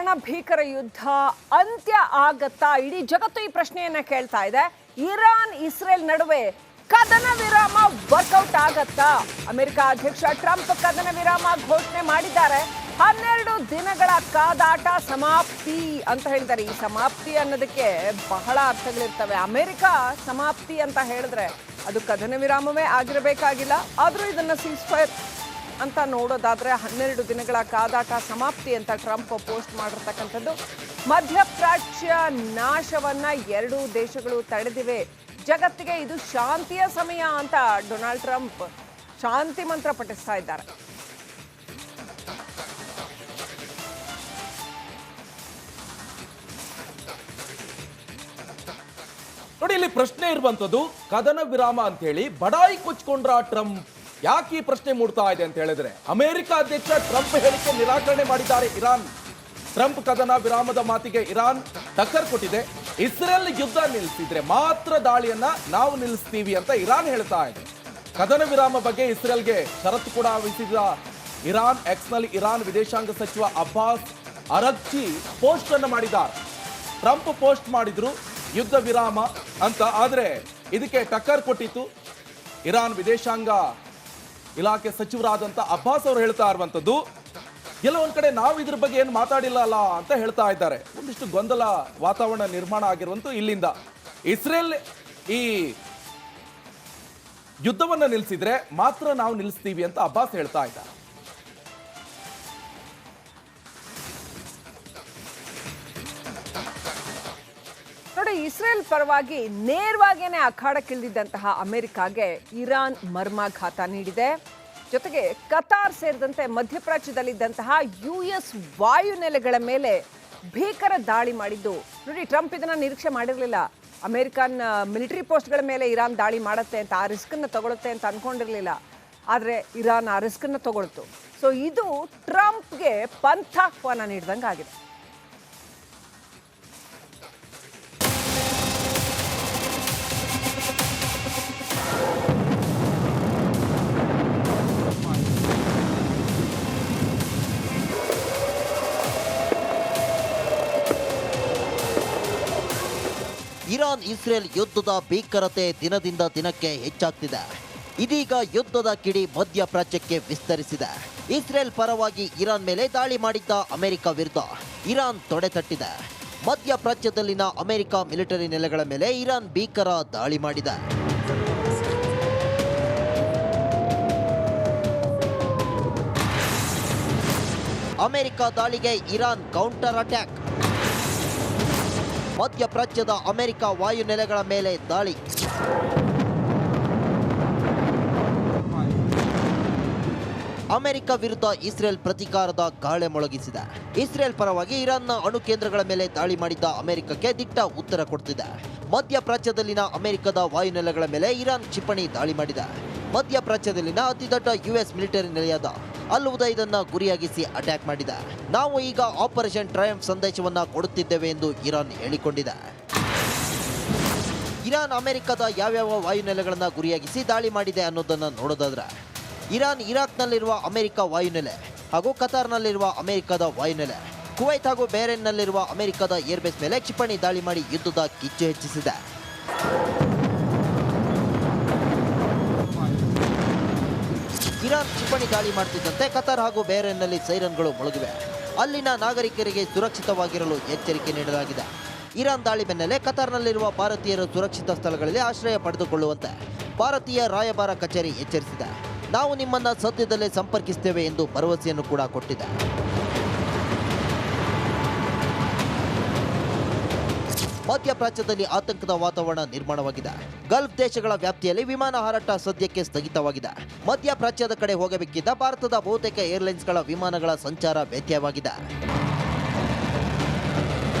ಇರಾನ್ನ ಭೀಕರ ಯುದ್ಧ ಅಂತ್ಯ ಆಗತ್ತಾ? ಇಡೀ ಜಗತ್ತು ಈ ಪ್ರಶ್ನೆಯನ್ನ ಕೇಳ್ತಾ ಇದೆ. ಇರಾನ್ ಇಸ್ರೇಲ್ ನಡುವೆ ಕದನ ವಿರಾಮ ವರ್ಕೌಟ್ ಆಗತ್ತಾ? ಅಮೆರಿಕ ಅಧ್ಯಕ್ಷ ಟ್ರಂಪ್ ಕದನ ವಿರಾಮ ಘೋಷಣೆ ಮಾಡಿದ್ದಾರೆ. 12 ದಿನಗಳ ಕಾದಾಟ ಸಮಾಪ್ತಿ ಅಂತ ಹೇಳಿದ್ದಾರೆ. ಈ ಸಮಾಪ್ತಿ ಅನ್ನೋದಕ್ಕೆ ಬಹಳ ಅರ್ಥಗಳಿರ್ತವೆ. ಅಮೆರಿಕ ಸಮಾಪ್ತಿ ಅಂತ ಹೇಳಿದ್ರೆ ಅದು ಕದನ ವಿರಾಮವೇ ಆಗಿರಬೇಕಾಗಿಲ್ಲ. ಆದರೂ ಇದನ್ನ ಸೀಸ್ಫೈರ್ ಅಂತ ನೋಡೋದಾದ್ರೆ 12 ದಿನಗಳ ಕಾದಾಟ ಸಮಾಪ್ತಿ ಅಂತ ಟ್ರಂಪ್ ಪೋಸ್ಟ್ ಮಾಡಿರ್ತಕ್ಕಂಥದ್ದು. ಮಧ್ಯಪ್ರಾಚ್ಯ ನಾಶವನ್ನ 2 ದೇಶಗಳು ತಡೆದಿವೆ. ಜಗತ್ತಿಗೆ ಇದು ಶಾಂತಿಯ ಸಮಯ ಅಂತ ಡೊನಾಲ್ಡ್ ಟ್ರಂಪ್ ಶಾಂತಿ ಮಂತ್ರ ಪಠಿಸ್ತಾ ಇದ್ದಾರೆ. ನೋಡಿ, ಇಲ್ಲಿ ಪ್ರಶ್ನೆ ಇರುವಂತದ್ದು ಕದನ ವಿರಾಮ ಅಂತ ಹೇಳಿ ಬಡಾಯಿ ಕೊಚ್ಕೊಂಡ್ರ ಟ್ರಂಪ್. ಯಾಕೆ ಈ ಪ್ರಶ್ನೆ ಮೂಡ್ತಾ ಇದೆ ಅಂತ ಹೇಳಿದ್ರೆ, ಅಮೆರಿಕ ಅಧ್ಯಕ್ಷ ಟ್ರಂಪ್ ಹೇಳಿಕೆ ನಿರಾಕರಣೆ ಮಾಡಿದ್ದಾರೆ ಇರಾನ್. ಟ್ರಂಪ್ ಕದನ ವಿರಾಮದ ಮಾತಿಗೆ ಇರಾನ್ ಟಕ್ಕರ್ ಕೊಟ್ಟಿದೆ. ಇಸ್ರೇಲ್ ಯುದ್ಧ ನಿಲ್ಲಿಸಿದ್ರೆ ಮಾತ್ರ ದಾಳಿಯನ್ನ ನಾವು ನಿಲ್ಲಿಸ್ತೀವಿ ಅಂತ ಇರಾನ್ ಹೇಳ್ತಾ ಇದೆ. ಕದನ ವಿರಾಮ ಬಗ್ಗೆ ಇಸ್ರೇಲ್ಗೆ ಷರತ್ತು ಕೂಡ ವಿಧಿಸಿದ ಇರಾನ್. ಎಕ್ಸ್ನಲ್ಲಿ ಇರಾನ್ ವಿದೇಶಾಂಗ ಸಚಿವ ಅಬ್ಬಾಸ್ ಅರಗ್ಚಿ ಪೋಸ್ಟ್ ಅನ್ನು ಮಾಡಿದ್ದಾರೆ. ಟ್ರಂಪ್ ಪೋಸ್ಟ್ ಮಾಡಿದ್ರು ಯುದ್ಧ ವಿರಾಮ ಅಂತ, ಆದ್ರೆ ಇದಕ್ಕೆ ಟಕ್ಕರ್ ಕೊಟ್ಟಿತ್ತು ಇರಾನ್ ವಿದೇಶಾಂಗ ಇಲಾಖೆ ಸಚಿವರಾದಂತ ಅಬ್ಬಾಸ್ ಅವರು ಹೇಳ್ತಾ ಇರುವಂತದ್ದು, ಎಲ್ಲ ಒಂದ್ ಕಡೆ ನಾವು ಇದ್ರ ಬಗ್ಗೆ ಏನು ಮಾತಾಡಿಲ್ಲ ಅಲ್ಲ ಅಂತ ಹೇಳ್ತಾ ಇದ್ದಾರೆ. ಒಂದಿಷ್ಟು ಗೊಂದಲ ವಾತಾವರಣ ನಿರ್ಮಾಣ ಆಗಿರುವಂತ ಇಲ್ಲಿಂದ. ಇಸ್ರೇಲ್ ಈ ಯುದ್ಧವನ್ನ ನಿಲ್ಲಿಸಿದ್ರೆ ಮಾತ್ರ ನಾವು ನಿಲ್ಲಿಸ್ತೀವಿ ಅಂತ ಅಬ್ಬಾಸ್ ಹೇಳ್ತಾ ಇದ್ದಾರೆ. ನೋಡಿ, ಇಸ್ರೇಲ್ ಪರವಾಗಿ ನೇರವಾಗಿಯೇ ಅಖಾಡಕ್ಕಿಳಿದಿದ್ದಂತಹ ಅಮೆರಿಕಾಗೆ ಇರಾನ್ ಮರ್ಮಾಘಾತ ನೀಡಿದೆ. ಜೊತೆಗೆ ಕತಾರ್ ಸೇರಿದಂತೆ ಮಧ್ಯಪ್ರಾಚ್ಯದಲ್ಲಿದ್ದಂತಹ US ವಾಯುನೆಲೆಗಳ ಮೇಲೆ ಭೀಕರ ದಾಳಿ ಮಾಡಿದ್ದು. ನೋಡಿ, ಟ್ರಂಪ್ ಇದನ್ನ ನಿರೀಕ್ಷೆ ಮಾಡಿರಲಿಲ್ಲ. ಅಮೆರಿಕನ್ ಮಿಲಿಟರಿ ಪೋಸ್ಟ್ಗಳ ಮೇಲೆ ಇರಾನ್ ದಾಳಿ ಮಾಡುತ್ತೆ ಅಂತ, ಆ ರಿಸ್ಕನ್ನು ತಗೊಳುತ್ತೆ ಅಂತ ಅನ್ಕೊಂಡಿರಲಿಲ್ಲ. ಆದರೆ ಇರಾನ್ ಆ ರಿಸ್ಕನ್ನು ತಗೊಳ್ತು. ಸೊ ಇದು ಟ್ರಂಪ್ಗೆ ಪಂಥಾಹ್ವಾನ ನೀಡಿದಂಗೆ ಆಗಿದೆ. ಇರಾನ್ ಇಸ್ರೇಲ್ ಯುದ್ಧದ ಭೀಕರತೆ ದಿನದಿಂದ ದಿನಕ್ಕೆ ಹೆಚ್ಚಾಗ್ತಿದೆ. ಇದೀಗ ಯುದ್ಧದ ಕಿಡಿ ಮಧ್ಯಪ್ರಾಚ್ಯಕ್ಕೆ ವಿಸ್ತರಿಸಿದೆ. ಇಸ್ರೇಲ್ ಪರವಾಗಿ ಇರಾನ್ ಮೇಲೆ ದಾಳಿ ಮಾಡಿದ್ದ ಅಮೆರಿಕ ವಿರುದ್ಧ ಇರಾನ್ ತೊಡೆತಟ್ಟಿದೆ. ಮಧ್ಯಪ್ರಾಚ್ಯದಲ್ಲಿನ ಅಮೆರಿಕ ಮಿಲಿಟರಿ ನೆಲೆಗಳ ಮೇಲೆ ಇರಾನ್ ಭೀಕರ ದಾಳಿ ಮಾಡಿದೆ. ಅಮೆರಿಕ ದಾಳಿಗೆ ಇರಾನ್ ಕೌಂಟರ್ ಅಟ್ಯಾಕ್. ಮಧ್ಯಪ್ರಾಚ್ಯದ ಅಮೆರಿಕ ವಾಯುನೆಲೆಗಳ ಮೇಲೆ ದಾಳಿ. ಅಮೆರಿಕ ವಿರುದ್ಧ ಇಸ್ರೇಲ್ ಪ್ರತೀಕಾರದ ಗಾಳೆ ಮೊಳಗಿಸಿದೆ. ಇಸ್ರೇಲ್ ಪರವಾಗಿ ಇರಾನ್ನ ಅಣು ಕೇಂದ್ರಗಳ ಮೇಲೆ ದಾಳಿ ಮಾಡಿದ್ದ ಅಮೆರಿಕಕ್ಕೆ ದಿಟ್ಟ ಉತ್ತರ ಕೊಡ್ತಿದೆ. ಮಧ್ಯಪ್ರಾಚ್ಯದಲ್ಲಿನ ಅಮೆರಿಕದ ವಾಯುನೆಲೆಗಳ ಮೇಲೆ ಇರಾನ್ ಕ್ಷಿಪಣಿ ದಾಳಿ ಮಾಡಿದೆ. ಮಧ್ಯಪ್ರಾಚ್ಯದಲ್ಲಿನ ಅತಿದೊಡ್ಡ US ಮಿಲಿಟರಿ ನೆಲೆಯಾದ ಅಲ್ ಉದೈದನ್ನ ಗುರಿಯಾಗಿಸಿ ಅಟ್ಯಾಕ್ ಮಾಡಿದೆ. ನಾವು ಈಗ ಆಪರೇಷನ್ ಟ್ರಯಂಫ್ ಸಂದೇಶವನ್ನ ಕೊಡುತ್ತಿದ್ದೇವೆ ಎಂದು ಇರಾನ್ ಹೇಳಿಕೊಂಡಿದೆ. ಇರಾನ್ ಅಮೆರಿಕದ ಯಾವ್ಯಾವ ವಾಯುನೆಲೆಗಳನ್ನ ಗುರಿಯಾಗಿಸಿ ದಾಳಿ ಮಾಡಿದೆ ಅನ್ನೋದನ್ನ ನೋಡೋದಾದ್ರೆ, ಇರಾನ್ ಇರಾಕ್ನಲ್ಲಿರುವ ಅಮೆರಿಕ ವಾಯುನೆಲೆ ಹಾಗೂ ಕತಾರ್ನಲ್ಲಿರುವ ಅಮೆರಿಕದ ವಾಯುನೆಲೆ, ಕುವೈತ್ ಹಾಗೂ ಬೇರೆನ್ನಲ್ಲಿರುವ ಅಮೆರಿಕದ ಏರ್ಬೇಸ್ ಮೇಲೆ ಕ್ಷಿಪಣಿ ದಾಳಿ ಮಾಡಿ ಯುದ್ಧದ ಕಿಚ್ಚು ಹೆಚ್ಚಿಸಿದೆ. ಇರಾನ್ ಕ್ಷಿಪಣಿ ದಾಳಿ ಮಾಡುತ್ತಿದ್ದಂತೆ ಕತಾರ್ ಹಾಗೂ ಬೇರೆನ್ನಲ್ಲಿ ಸೈರನ್ಗಳು ಮೊಳಗಿವೆ. ಅಲ್ಲಿನ ನಾಗರಿಕರಿಗೆ ಸುರಕ್ಷಿತವಾಗಿರಲು ಎಚ್ಚರಿಕೆ ನೀಡಲಾಗಿದೆ. ಇರಾನ್ ದಾಳಿ ಬೆನ್ನಲ್ಲೇ ಕತಾರ್ನಲ್ಲಿರುವ ಭಾರತೀಯರು ಸುರಕ್ಷಿತ ಸ್ಥಳಗಳಲ್ಲಿ ಆಶ್ರಯ ಪಡೆದುಕೊಳ್ಳುವಂತೆ ಭಾರತೀಯ ರಾಯಭಾರ ಕಚೇರಿ ಎಚ್ಚರಿಸಿದೆ. ನಾವು ನಿಮ್ಮನ್ನ ಸದ್ಯದಲ್ಲೇ ಸಂಪರ್ಕಿಸುತ್ತೇವೆ ಎಂದು ಭರವಸೆಯನ್ನು ಕೂಡ ಕೊಟ್ಟಿದೆ. ಮಧ್ಯಪ್ರಾಚ್ಯದಲ್ಲಿ ಆತಂಕದ ವಾತಾವರಣ ನಿರ್ಮಾಣವಾಗಿದೆ. ಗಲ್ಫ್ ದೇಶಗಳ ವ್ಯಾಪ್ತಿಯಲ್ಲಿ ವಿಮಾನ ಹಾರಾಟ ಸದ್ಯಕ್ಕೆ ಸ್ಥಗಿತವಾಗಿದೆ. ಮಧ್ಯಪ್ರಾಚ್ಯದ ಕಡೆ ಹೋಗಬೇಕಿದ್ದ ಭಾರತದ ಬಹುತೇಕ ಏರ್ಲೈನ್ಸ್ಗಳ ವಿಮಾನಗಳ ಸಂಚಾರ ವ್ಯತ್ಯಯವಾಗಿದೆ.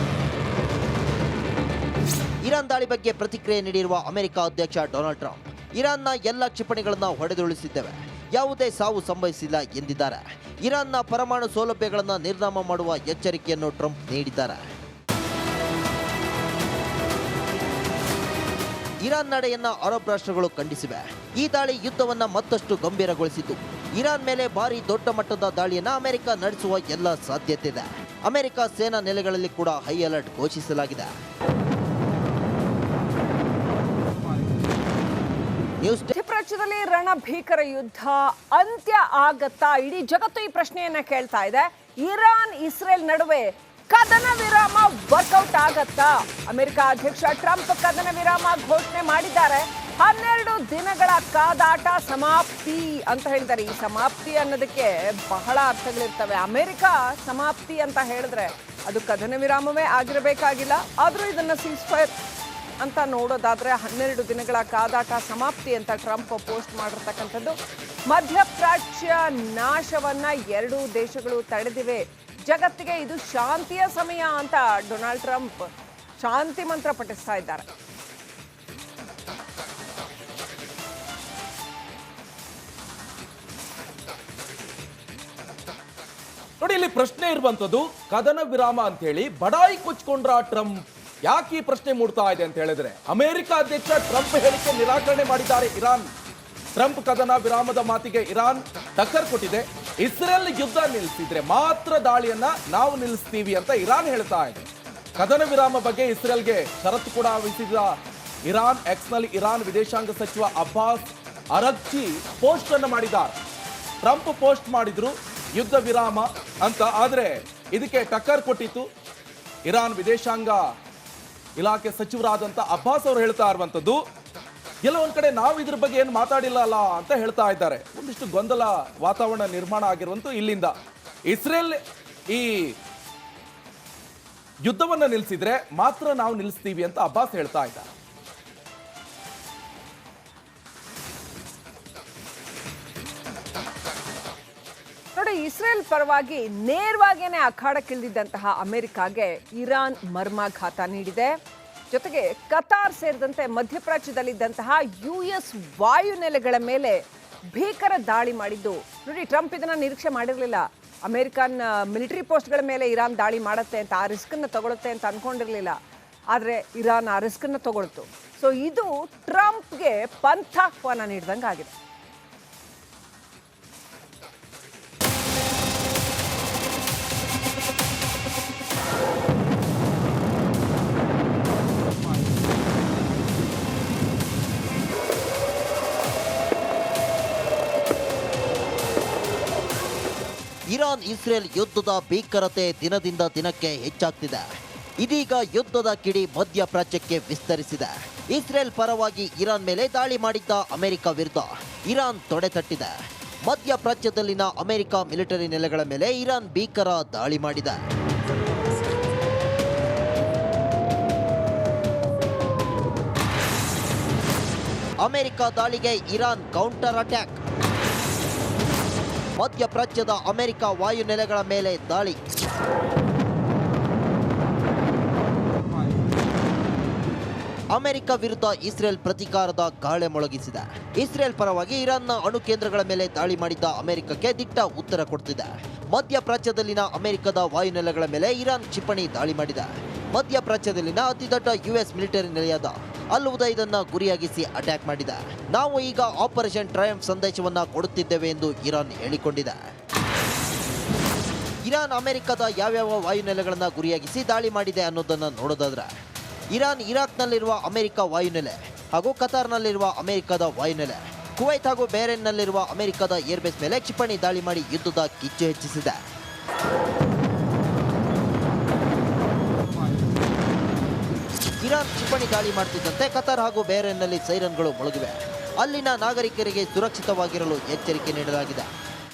ಇರಾನ್ ದಾಳಿ ಬಗ್ಗೆ ಪ್ರತಿಕ್ರಿಯೆ ನೀಡಿರುವ ಅಮೆರಿಕ ಅಧ್ಯಕ್ಷ ಡೊನಾಲ್ಡ್ ಟ್ರಂಪ್, ಇರಾನ್ನ ಎಲ್ಲ ಕ್ಷಿಪಣಿಗಳನ್ನು ಹೊಡೆದುರುಳಿಸಿದ್ದೇವೆ, ಯಾವುದೇ ಸಾವು ಸಂಭವಿಸಿಲ್ಲ ಎಂದಿದ್ದಾರೆ. ಇರಾನ್ನ ಪರಮಾಣು ಸೌಲಭ್ಯಗಳನ್ನು ನಿರ್ನಾಮ ಮಾಡುವ ಎಚ್ಚರಿಕೆಯನ್ನು ಟ್ರಂಪ್ ನೀಡಿದ್ದಾರೆ. ಇರಾನ್ ನಡೆಯನ್ನ ಅರಬ್ ರಾಷ್ಟ್ರಗಳು ಖಂಡಿಸಿವೆ. ಈ ದಾಳಿ ಯುದ್ಧವನ್ನ ಮತ್ತಷ್ಟು ಗಂಭೀರಗೊಳಿಸಿತು. ಇರಾನ್ ಮೇಲೆ ಭಾರಿ ದೊಡ್ಡ ಮಟ್ಟದ ದಾಳಿಯನ್ನ ಅಮೆರಿಕ ನಡೆಸುವ ಎಲ್ಲ ಸಾಧ್ಯತೆ ಇದೆ. ಅಮೆರಿಕ ಸೇನಾ ನೆಲೆಗಳಲ್ಲಿ ಕೂಡ ಹೈ ಅಲರ್ಟ್ ಘೋಷಿಸಲಾಗಿದೆ. ಮಧ್ಯಪ್ರಾಚ್ಯದಲ್ಲಿ ರಣಭೀಕರ ಯುದ್ಧ ಅಂತ್ಯ ಆಗತ್ತಾ? ಇಡೀ ಜಗತ್ತು ಈ ಪ್ರಶ್ನೆಯನ್ನ ಕೇಳ್ತಾ ಇದೆ. ಇರಾನ್ ಇಸ್ರೇಲ್ ನಡುವೆ ಕದನ ವಿರಾಮ ವರ್ಕೌಟ್ ಆಗತ್ತಾ? ಅಮೆರಿಕ ಅಧ್ಯಕ್ಷ ಟ್ರಂಪ್ ಕದನ ವಿರಾಮ ಘೋಷಣೆ ಮಾಡಿದ್ದಾರೆ. 12 ದಿನಗಳ ಕಾದಾಟ ಸಮಾಪ್ತಿ ಅಂತ ಹೇಳಿದ್ದಾರೆ. ಈ ಸಮಾಪ್ತಿ ಅನ್ನೋದಕ್ಕೆ ಬಹಳ ಅರ್ಥಗಳಿರ್ತವೆ. ಅಮೆರಿಕ ಸಮಾಪ್ತಿ ಅಂತ ಹೇಳಿದ್ರೆ ಅದು ಕದನ ವಿರಾಮವೇ ಆಗಿರಬೇಕಾಗಿಲ್ಲ. ಆದರೂ ಇದನ್ನ ಸೀಸ್ಫೈರ್ ಅಂತ ನೋಡೋದಾದ್ರೆ 12 ದಿನಗಳ ಕಾದಾಟ ಸಮಾಪ್ತಿ ಅಂತ ಟ್ರಂಪ್ ಪೋಸ್ಟ್ ಮಾಡಿರ್ತಕ್ಕಂಥದ್ದು. ಮಧ್ಯಪ್ರಾಚ್ಯ ನಾಶವನ್ನ 2 ದೇಶಗಳು ತಡೆದಿವೆ. ಜಗತ್ತಿಗೆ ಇದು ಶಾಂತಿಯ ಸಮಯ ಅಂತ ಡೊನಾಲ್ಡ್ ಟ್ರಂಪ್ ಶಾಂತಿ ಮಂತ್ರ ಪಠಿಸ್ತಾ ಇದ್ದಾರೆ. ನೋಡಿ, ಇಲ್ಲಿ ಪ್ರಶ್ನೆ ಇರುವಂತದ್ದು ಕದನ ವಿರಾಮ ಅಂತ ಹೇಳಿ ಬಡಾಯಿ ಕೊಚ್ಕೊಂಡ್ರ ಟ್ರಂಪ್. ಯಾಕೆ ಈ ಪ್ರಶ್ನೆ ಮೂಡ್ತಾ ಇದೆ ಅಂತ ಹೇಳಿದ್ರೆ, ಅಮೆರಿಕ ಅಧ್ಯಕ್ಷ ಟ್ರಂಪ್ ಹೇಳಿಕೆ ನಿರಾಕರಣೆ ಮಾಡಿದ್ದಾರೆ ಇರಾನ್. ಟ್ರಂಪ್ ಕದನ ವಿರಾಮದ ಮಾತಿಗೆ ಇರಾನ್ ಟಕ್ಕರ್ ಕೊಟ್ಟಿದೆ. ಇಸ್ರೇಲ್ ಯುದ್ಧ ನಿಲ್ಲಿಸಿದ್ರೆ ಮಾತ್ರ ದಾಳಿಯನ್ನ ನಾವು ನಿಲ್ಲಿಸ್ತೀವಿ ಅಂತ ಇರಾನ್ ಹೇಳ್ತಾ ಇದೆ. ಕದನ ವಿರಾಮ ಬಗ್ಗೆ ಇಸ್ರೇಲ್ಗೆ ಷರತ್ತು ಕೂಡ ವಿಧಿಸಿದ ಇರಾನ್. ಎಕ್ಸ್ನಲ್ಲಿ ಇರಾನ್ ವಿದೇಶಾಂಗ ಸಚಿವ ಅಬ್ಬಾಸ್ ಅರಗ್ಚಿ ಪೋಸ್ಟ್ ಅನ್ನು ಮಾಡಿದ್ದಾರೆ. ಟ್ರಂಪ್ ಪೋಸ್ಟ್ ಮಾಡಿದ್ರು ಯುದ್ಧ ವಿರಾಮ ಅಂತ, ಆದ್ರೆ ಇದಕ್ಕೆ ಟಕ್ಕರ್ ಕೊಟ್ಟಿತ್ತು ಇರಾನ್ ವಿದೇಶಾಂಗ ಇಲಾಖೆ ಸಚಿವರಾದಂತ ಅಬ್ಬಾಸ್ ಅವರು ಹೇಳ್ತಾ ಇರುವಂತದ್ದು, ಎಲ್ಲ ಒಂದ್ ಕಡೆ ನಾವು ಇದ್ರ ಬಗ್ಗೆ ಏನು ಮಾತಾಡಿಲ್ಲ ಅಲ್ಲ ಅಂತ ಹೇಳ್ತಾ ಇದ್ದಾರೆ. ಒಂದಿಷ್ಟು ಗೊಂದಲ ವಾತಾವರಣ ನಿರ್ಮಾಣ ಆಗಿರುವಂತ ಇಲ್ಲಿಂದ. ಇಸ್ರೇಲ್ ಈ ಯುದ್ಧವನ್ನ ನಿಲ್ಲಿಸಿದ್ರೆ ಮಾತ್ರ ನಾವು ನಿಲ್ಲಿಸ್ತೀವಿ ಅಂತ ಅಬ್ಬಾಸ್ ಹೇಳ್ತಾ ಇದ್ದಾರೆ. ನೋಡಿ, ಇಸ್ರೇಲ್ ಪರವಾಗಿ ನೇರವಾಗಿಯೇ ಅಖಾಡಕ್ಕಿಳಿದಿದ್ದಂತಹ ಅಮೆರಿಕಾಗೆ ಇರಾನ್ ಮರ್ಮಾಘಾತ ನೀಡಿದೆ. ಜೊತೆಗೆ ಕತಾರ್ ಸೇರಿದಂತೆ ಮಧ್ಯಪ್ರಾಚ್ಯದಲ್ಲಿದ್ದಂತಹ US ವಾಯುನೆಲೆಗಳ ಮೇಲೆ ಭೀಕರ ದಾಳಿ ಮಾಡಿದ್ದು. ನೋಡಿ, ಟ್ರಂಪ್ ಇದನ್ನ ನಿರೀಕ್ಷೆ ಮಾಡಿರಲಿಲ್ಲ. ಅಮೆರಿಕನ್ ಮಿಲಿಟರಿ ಪೋಸ್ಟ್ಗಳ ಮೇಲೆ ಇರಾನ್ ದಾಳಿ ಮಾಡುತ್ತೆ ಅಂತ, ಆ ರಿಸ್ಕನ್ನು ತಗೊಳುತ್ತೆ ಅಂತ ಅನ್ಕೊಂಡಿರಲಿಲ್ಲ. ಆದರೆ ಇರಾನ್ ಆ ರಿಸ್ಕನ್ನು ತಗೊಳ್ತು. ಸೊ ಇದು ಟ್ರಂಪ್ಗೆ ಪಂಥಾಹ್ವಾನ ನೀಡಿದಂಗೆ ಆಗಿದೆ. ಇರಾನ್ ಇಸ್ರೇಲ್ ಯುದ್ಧದ ಭೀಕರತೆ ದಿನದಿಂದ ದಿನಕ್ಕೆ ಹೆಚ್ಚಾಗ್ತಿದೆ. ಇದೀಗ ಯುದ್ಧದ ಕಿಡಿ ಮಧ್ಯಪ್ರಾಚ್ಯಕ್ಕೆ ವಿಸ್ತರಿಸಿದೆ. ಇಸ್ರೇಲ್ ಪರವಾಗಿ ಇರಾನ್ ಮೇಲೆ ದಾಳಿ ಮಾಡಿದ್ದ ಅಮೆರಿಕ ವಿರುದ್ಧ ಇರಾನ್ ತೊಡೆತಟ್ಟಿದೆ. ಮಧ್ಯಪ್ರಾಚ್ಯದಲ್ಲಿನ ಅಮೆರಿಕ ಮಿಲಿಟರಿ ನೆಲೆಗಳ ಮೇಲೆ ಇರಾನ್ ಭೀಕರ ದಾಳಿ ಮಾಡಿದೆ. ಅಮೆರಿಕ ದಾಳಿಗೆ ಇರಾನ್ ಕೌಂಟರ್ ಅಟ್ಯಾಕ್. ಮಧ್ಯಪ್ರಾಚ್ಯದ ಅಮೆರಿಕ ವಾಯುನೆಲೆಗಳ ಮೇಲೆ ದಾಳಿ. ಅಮೆರಿಕ ವಿರುದ್ಧ ಇಸ್ರೇಲ್ ಪ್ರತೀಕಾರದ ಗಾಳಿ ಮೊಳಗಿಸಿದೆ. ಇಸ್ರೇಲ್ ಪರವಾಗಿ ಇರಾನ್ನ ಅಣು ಕೇಂದ್ರಗಳ ಮೇಲೆ ದಾಳಿ ಮಾಡಿದ್ದ ಅಮೆರಿಕಕ್ಕೆ ದಿಟ್ಟ ಉತ್ತರ ಕೊಡ್ತಿದೆ. ಮಧ್ಯಪ್ರಾಚ್ಯದಲ್ಲಿನ ಅಮೆರಿಕದ ವಾಯುನೆಲೆಗಳ ಮೇಲೆ ಇರಾನ್ ಕ್ಷಿಪಣಿ ದಾಳಿ ಮಾಡಿದೆ. ಮಧ್ಯಪ್ರಾಚ್ಯದಲ್ಲಿನ ಅತಿದೊಡ್ಡ US ಮಿಲಿಟರಿ ನೆಲೆಯಾದ ಅಲ್ ಉದೈದನ್ನ ಗುರಿಯಾಗಿಸಿ ಅಟ್ಯಾಕ್ ಮಾಡಿದೆ. ನಾವು ಈಗ ಆಪರೇಷನ್ ಟ್ರಯಂಫ್ ಸಂದೇಶವನ್ನ ಕೊಡುತ್ತಿದ್ದೇವೆ ಎಂದು ಇರಾನ್ ಹೇಳಿಕೊಂಡಿದೆ. ಇರಾನ್ ಅಮೆರಿಕದ ಯಾವ್ಯಾವ ವಾಯುನೆಲೆಗಳನ್ನ ಗುರಿಯಾಗಿಸಿ ದಾಳಿ ಮಾಡಿದೆ ಅನ್ನೋದನ್ನ ನೋಡೋದಾದ್ರೆ, ಇರಾನ್ ಇರಾಕ್ನಲ್ಲಿರುವ ಅಮೆರಿಕ ವಾಯುನೆಲೆ ಹಾಗೂ ಕತಾರ್ನಲ್ಲಿರುವ ಅಮೆರಿಕದ ವಾಯುನೆಲೆ, ಕುವೈತ್ ಹಾಗೂ ಬೇರೆನ್ನಲ್ಲಿರುವ ಅಮೆರಿಕದ ಏರ್ಬೇಸ್ ಮೇಲೆ ಕ್ಷಿಪಣಿ ದಾಳಿ ಮಾಡಿ ಯುದ್ಧದ ಕಿಚ್ಚು ಹೆಚ್ಚಿಸಿದೆ. ಇರಾನ್ ಕ್ಷಿಪಣಿ ದಾಳಿ ಮಾಡುತ್ತಿದ್ದಂತೆ ಕತಾರ್ ಹಾಗೂ ಬೇರೆನ್ನಲ್ಲಿ ಸೈರನ್ಗಳು ಮೊಳಗಿವೆ. ಅಲ್ಲಿನ ನಾಗರಿಕರಿಗೆ ಸುರಕ್ಷಿತವಾಗಿರಲು ಎಚ್ಚರಿಕೆ ನೀಡಲಾಗಿದೆ.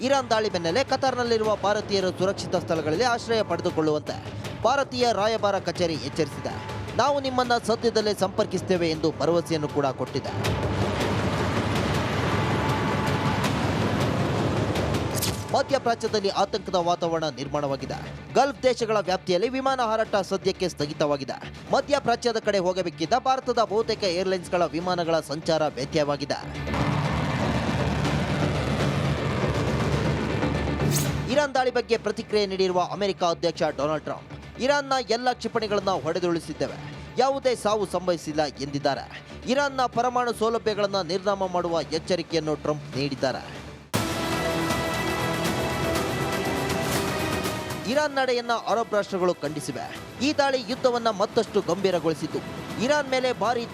ಇರಾನ್ ದಾಳಿ ಬೆನ್ನಲ್ಲೇ ಕತಾರ್ನಲ್ಲಿರುವ ಭಾರತೀಯರು ಸುರಕ್ಷಿತ ಸ್ಥಳಗಳಲ್ಲಿ ಆಶ್ರಯ ಪಡೆದುಕೊಳ್ಳುವಂತೆ ಭಾರತೀಯ ರಾಯಭಾರ ಕಚೇರಿ ಎಚ್ಚರಿಸಿದೆ. ನಾವು ನಿಮ್ಮನ್ನ ಸದ್ಯದಲ್ಲೇ ಸಂಪರ್ಕಿಸುತ್ತೇವೆ ಎಂದು ಭರವಸೆಯನ್ನು ಕೂಡ ಕೊಟ್ಟಿದೆ. ಮಧ್ಯಪ್ರಾಚ್ಯದಲ್ಲಿ ಆತಂಕದ ವಾತಾವರಣ ನಿರ್ಮಾಣವಾಗಿದೆ. ಗಲ್ಫ್ ದೇಶಗಳ ವ್ಯಾಪ್ತಿಯಲ್ಲಿ ವಿಮಾನ ಹಾರಾಟ ಸದ್ಯಕ್ಕೆ ಸ್ಥಗಿತವಾಗಿದೆ. ಮಧ್ಯಪ್ರಾಚ್ಯದ ಕಡೆ ಹೋಗಬೇಕಿದ್ದ ಭಾರತದ ಬಹುತೇಕ ಏರ್ಲೈನ್ಸ್ಗಳ ವಿಮಾನಗಳ ಸಂಚಾರ ವ್ಯತ್ಯಯವಾಗಿದೆ. ಇರಾನ್ ದಾಳಿ ಬಗ್ಗೆ ಪ್ರತಿಕ್ರಿಯೆ ನೀಡಿರುವ ಅಮೆರಿಕ ಅಧ್ಯಕ್ಷ ಡೊನಾಲ್ಡ್ ಟ್ರಂಪ್, ಇರಾನ್ನ ಎಲ್ಲ ಕ್ಷಿಪಣಿಗಳನ್ನು ಹೊಡೆದುರುಳಿಸಿದ್ದೇವೆ, ಯಾವುದೇ ಸಾವು ಸಂಭವಿಸಿಲ್ಲ ಎಂದಿದ್ದಾರೆ. ಇರಾನ್ನ ಪರಮಾಣು ಸೌಲಭ್ಯಗಳನ್ನು ನಿರ್ನಾಮ ಮಾಡುವ ಎಚ್ಚರಿಕೆಯನ್ನು ಟ್ರಂಪ್ ನೀಡಿದ್ದಾರೆ. ಇರಾನ್ ನಡೆಯನ್ನ ಅರಬ್ ರಾಷ್ಟ್ರಗಳು ಖಂಡಿಸಿವೆ. ಈ ದಾಳಿ ಯುದ್ಧವನ್ನ ಮತ್ತಷ್ಟು ಗಂಭೀರಗೊಳಿಸಿತು. ಇರಾನ್ ಮೇಲೆ ಭಾರಿ